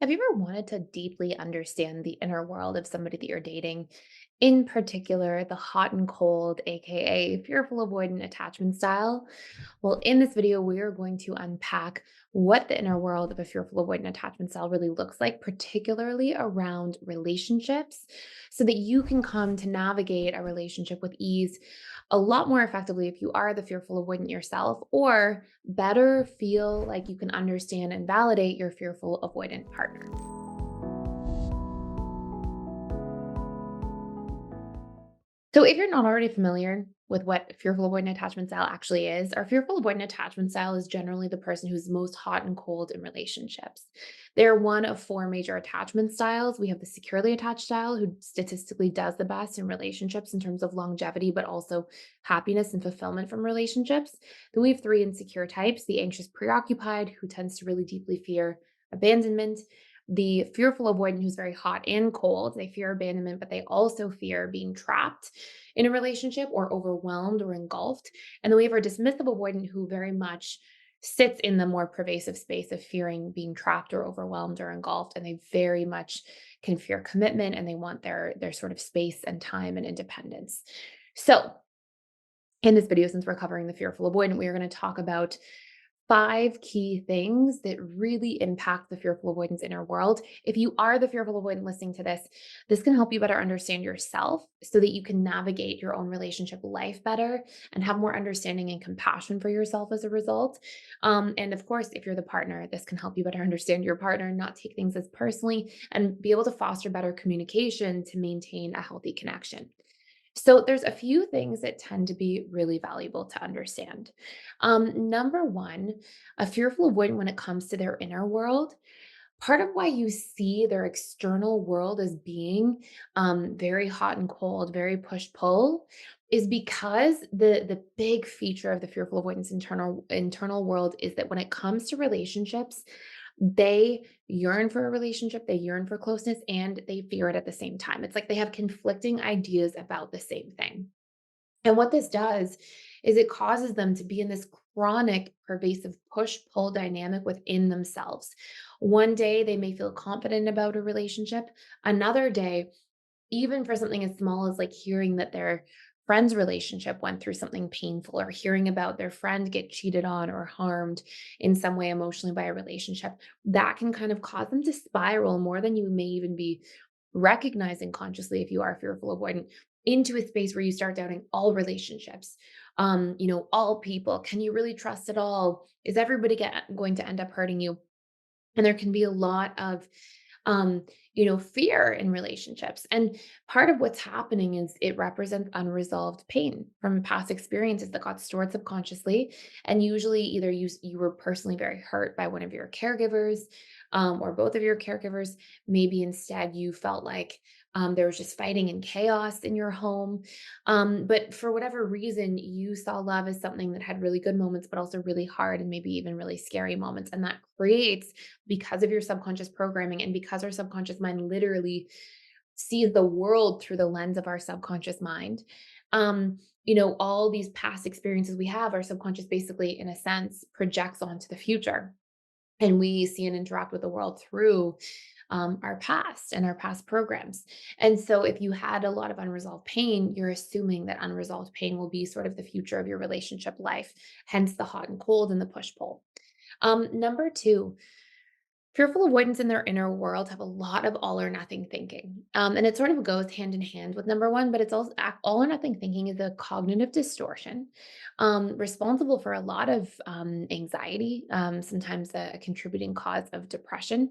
Have you ever wanted to deeply understand the inner world of somebody that you're dating? In particular, the hot and cold, aka fearful avoidant attachment style? Well, in this video, we are going to unpack what the inner world of a fearful avoidant attachment style really looks like, particularly around relationships, so that you can come to navigate a relationship with ease a lot more effectively if you are the fearful avoidant yourself, or better feel like you can understand and validate your fearful avoidant partner. So, if you're not already familiar with what fearful avoidant attachment style actually is, our fearful avoidant attachment style is generally the person who's most hot and cold in relationships. They're one of four major attachment styles. We have the securely attached style, who statistically does the best in relationships in terms of longevity, but also happiness and fulfillment from relationships. Then we have three insecure types: the anxious preoccupied, who tends to really deeply fear abandonment; the fearful avoidant, who's very hot and cold. They fear abandonment, but they also fear being trapped in a relationship or overwhelmed or engulfed. And then we have our dismissive avoidant, who very much sits in the more pervasive space of fearing being trapped or overwhelmed or engulfed. And they very much can fear commitment, and they want their sort of space and time and independence. So in this video, since we're covering the fearful avoidant, we are going to talk about five key things that really impact the fearful avoidance inner world. If you are the fearful avoidant listening to this, this can help you better understand yourself so that you can navigate your own relationship life better and have more understanding and compassion for yourself as a result. And of course, if you're the partner, this can help you better understand your partner, not take things as personally, and be able to foster better communication to maintain a healthy connection. So there's a few things that tend to be really valuable to understand. Number one, a fearful avoidant when it comes to their inner world, part of why you see their external world as being very hot and cold, very push pull, is because the big feature of the fearful avoidance internal world is that when it comes to relationships, they yearn for a relationship, they yearn for closeness, and they fear it at the same time. It's like they have conflicting ideas about the same thing. And what this does is it causes them to be in this chronic, pervasive push pull dynamic within themselves. One day they may feel confident about a relationship. Another day, even for something as small as like hearing that their friend's relationship went through something painful, or hearing about their friend get cheated on or harmed in some way emotionally by a relationship, that can kind of cause them to spiral more than you may even be recognizing consciously, if you are fearful avoidant, into a space where you start doubting all relationships, all people. Can you really trust it all? Is everybody going to end up hurting you? And there can be a lot of fear in relationships. And part of what's happening is it represents unresolved pain from past experiences that got stored subconsciously. And usually, either you were personally very hurt by one of your caregivers, or both of your caregivers. Maybe instead you felt like there was just fighting and chaos in your home. But for whatever reason, you saw love as something that had really good moments, but also really hard and maybe even really scary moments. And that creates, because of your subconscious programming and because our subconscious mind literally sees the world through the lens of our subconscious mind. All these past experiences we have, our subconscious basically, in a sense, projects onto the future. And we see and interact with the world through our past and our past programs. And so, if you had a lot of unresolved pain, you're assuming that unresolved pain will be sort of the future of your relationship life, hence the hot and cold and the push pull. Number two, fearful avoidance in their inner world have a lot of all or nothing thinking. And it sort of goes hand in hand with number one, but it's also all or nothing thinking is a cognitive distortion responsible for a lot of anxiety, sometimes a contributing cause of depression.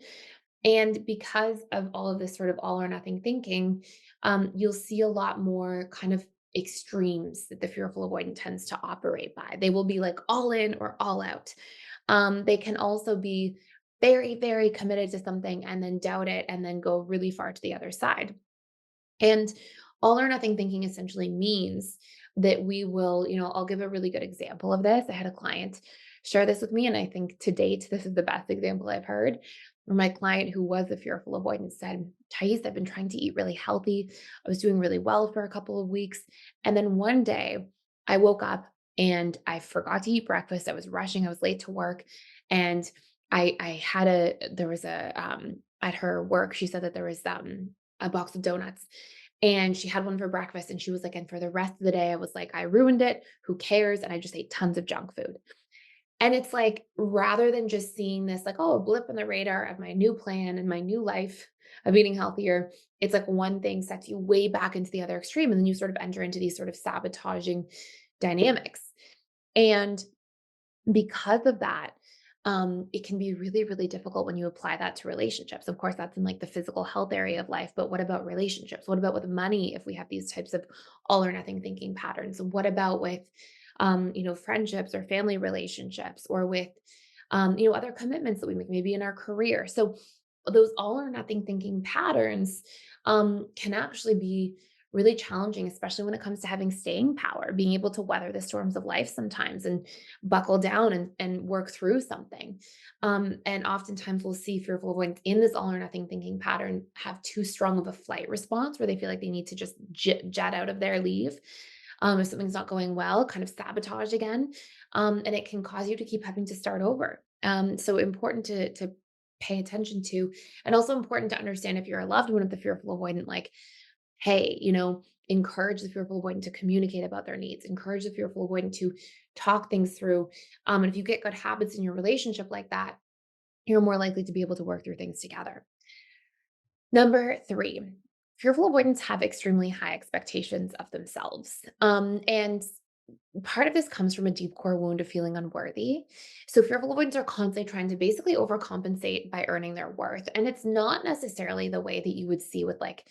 And because of all of this sort of all or nothing thinking, you'll see a lot more kind of extremes that the fearful avoidant tends to operate by. They will be like all in or all out. They can also be very, very committed to something and then doubt it and then go really far to the other side. And all or nothing thinking essentially means that we will, I'll give a really good example of this. I had a client share this with me, and I think to date, this is the best example I've heard. Where my client, who was a fearful avoidant, said, Thais, I've been trying to eat really healthy. I was doing really well for a couple of weeks. And then one day I woke up and I forgot to eat breakfast. I was rushing, I was late to work. And I had a there was a, at her work, she said that there was, a box of donuts, and she had one for breakfast, and she was like, "And for the rest of the day," I was like, "I ruined it, who cares?" And I just ate tons of junk food. And it's like, rather than just seeing this like, oh, a blip on the radar of my new plan and my new life of eating healthier, it's like one thing sets you way back into the other extreme. And then you sort of enter into these sort of sabotaging dynamics. And because of that, it can be really, really difficult when you apply that to relationships. Of course, that's in like the physical health area of life, but what about relationships? What about with money if we have these types of all or nothing thinking patterns? What about with, friendships or family relationships, or with, other commitments that we make, maybe in our career? So those all or nothing thinking patterns can actually be really challenging, especially when it comes to having staying power, being able to weather the storms of life sometimes and buckle down and work through something. And oftentimes we'll see fearful avoidance in this all or nothing thinking pattern have too strong of a flight response where they feel like they need to just jet out of there, leave. If something's not going well, kind of sabotage again. And it can cause you to keep having to start over. So important to pay attention to, and also important to understand if you're a loved one of the fearful avoidant, like, hey, encourage the fearful avoidant to communicate about their needs, encourage the fearful avoidant to talk things through. And if you get good habits in your relationship like that, you're more likely to be able to work through things together. Number three, fearful avoidants have extremely high expectations of themselves. And part of this comes from a deep core wound of feeling unworthy. So fearful avoidants are constantly trying to basically overcompensate by earning their worth. And it's not necessarily the way that you would see with like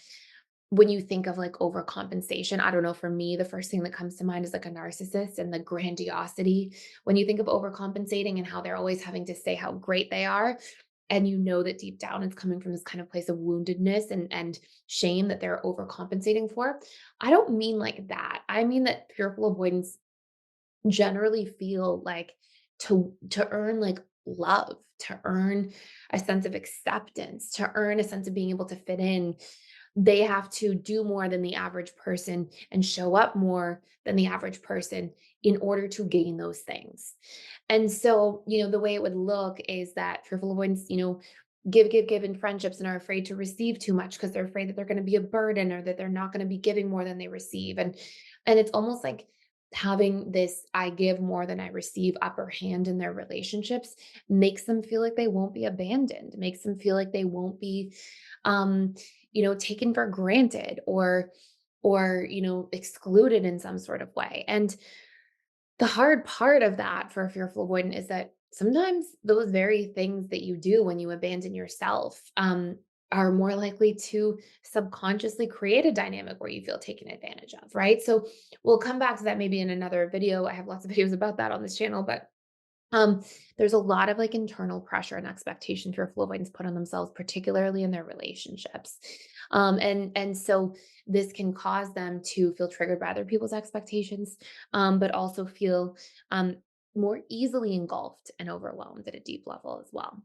when you think of like overcompensation. I don't know, for me, the first thing that comes to mind is like a narcissist and the grandiosity. When you think of overcompensating and how they're always having to say how great they are, and you know that deep down it's coming from this kind of place of woundedness and shame that they're overcompensating for. I don't mean like that. I mean that fearful avoidance generally feel like to earn like love, to earn a sense of acceptance, to earn a sense of being able to fit in, they have to do more than the average person and show up more than the average person in order to gain those things. And so, the way it would look is that fearful avoidance, give, give, give in friendships and are afraid to receive too much because they're afraid that they're going to be a burden or that they're not going to be giving more than they receive. And it's almost like having this I give more than I receive upper hand in their relationships makes them feel like they won't be abandoned, makes them feel like they won't be um taken for granted or excluded in some sort of way. And the hard part of that for a fearful avoidant is that sometimes those very things that you do when you abandon yourself are more likely to subconsciously create a dynamic where you feel taken advantage of, right? So we'll come back to that maybe in another video. I have lots of videos about that on this channel, but um, there's a lot of like internal pressure and expectation fearful avoidants put on themselves, particularly in their relationships. And so this can cause them to feel triggered by other people's expectations, but also feel more easily engulfed and overwhelmed at a deep level as well.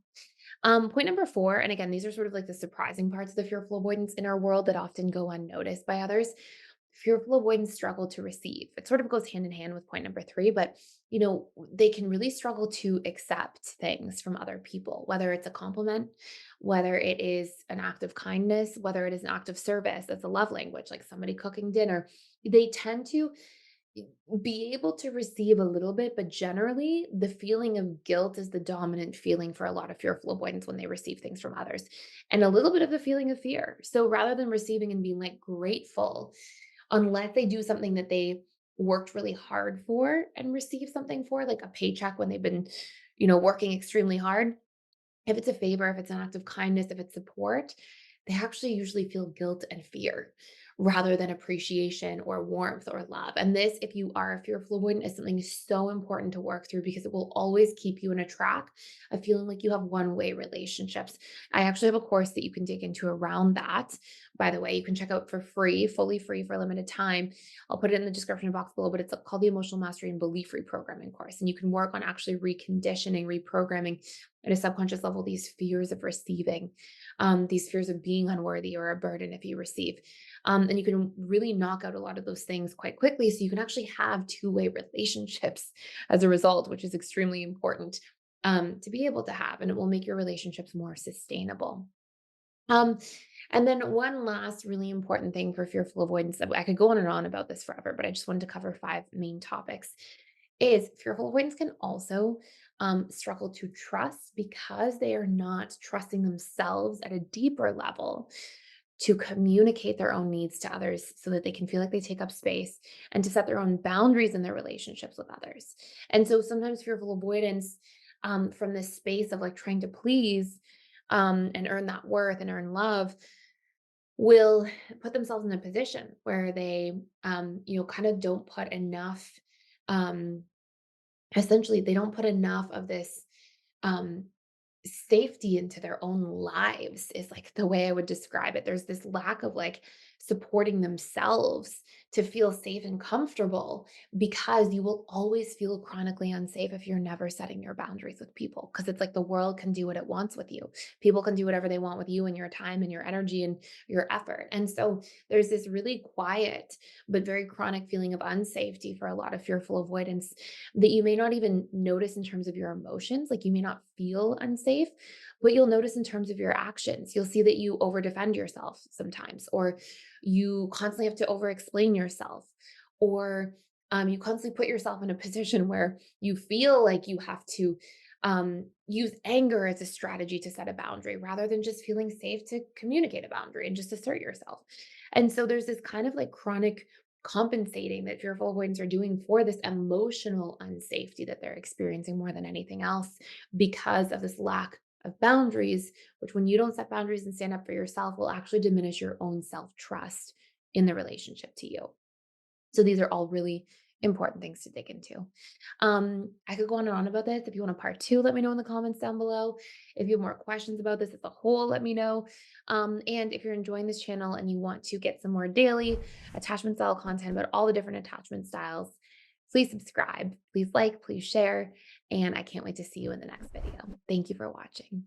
Point number four, and again, these are sort of like the surprising parts of the fearful avoidance in our world that often go unnoticed by others. Fearful avoidance struggle to receive. It sort of goes hand in hand with point number three, but they can really struggle to accept things from other people, whether it's a compliment, whether it is an act of kindness, whether it is an act of service, that's a love language, like somebody cooking dinner. They tend to be able to receive a little bit, but generally the feeling of guilt is the dominant feeling for a lot of fearful avoidance when they receive things from others, and a little bit of the feeling of fear. So rather than receiving and being like grateful, unless they do something that they worked really hard for and receive something for, like a paycheck when they've been, working extremely hard, if it's a favor, if it's an act of kindness, if it's support, they actually usually feel guilt and fear rather than appreciation or warmth or love. And this, if you are a fearful avoidant, is something so important to work through because it will always keep you in a track of feeling like you have one-way relationships. I actually have a course that you can dig into around that. By the way, you can check out for free, fully free for a limited time. I'll put it in the description box below, but it's called the Emotional Mastery and Belief Reprogramming course. And you can work on actually reconditioning, reprogramming at a subconscious level these fears of receiving, these fears of being unworthy or a burden if you receive. And you can really knock out a lot of those things quite quickly. So you can actually have two-way relationships as a result, which is extremely important. to be able to have, and it will make your relationships more sustainable. Um, and then one last really important thing for fearful avoidance, that I could go on and on about this forever, but I just wanted to cover five main topics, is fearful avoidance can also struggle to trust because they are not trusting themselves at a deeper level to communicate their own needs to others so that they can feel like they take up space and to set their own boundaries in their relationships with others. And so sometimes fearful avoidance from this space of like trying to please and earn that worth and earn love will put themselves in a position where they kind of don't put enough um essentially they don't put enough of this um safety into their own lives, is like the way I would describe it. There's this lack of like supporting themselves to feel safe and comfortable, because you will always feel chronically unsafe if you're never setting your boundaries with people, because it's like the world can do what it wants with you. People can do whatever they want with you and your time and your energy and your effort. And so there's this really quiet but very chronic feeling of unsafety for a lot of fearful avoidance that you may not even notice in terms of your emotions. Like you may not feel unsafe, but you'll notice in terms of your actions. You'll see that you over defend yourself sometimes, or you constantly have to over explain yourself, or you constantly put yourself in a position where you feel like you have to use anger as a strategy to set a boundary rather than just feeling safe to communicate a boundary and just assert yourself. And so there's this kind of like chronic compensating that fearful avoidance are doing for this emotional unsafety that they're experiencing more than anything else, because of this lack of boundaries, which when you don't set boundaries and stand up for yourself will actually diminish your own self trust in the relationship to you. So these are all really important things to dig into. I could go on and on about this. If you want a part two, let me know in the comments down below. If you have more questions about this as a whole, let me know. And if you're enjoying this channel and you want to get some more daily attachment style content about all the different attachment styles, please subscribe, please like, please share, and I can't wait to see you in the next video. Thank you for watching.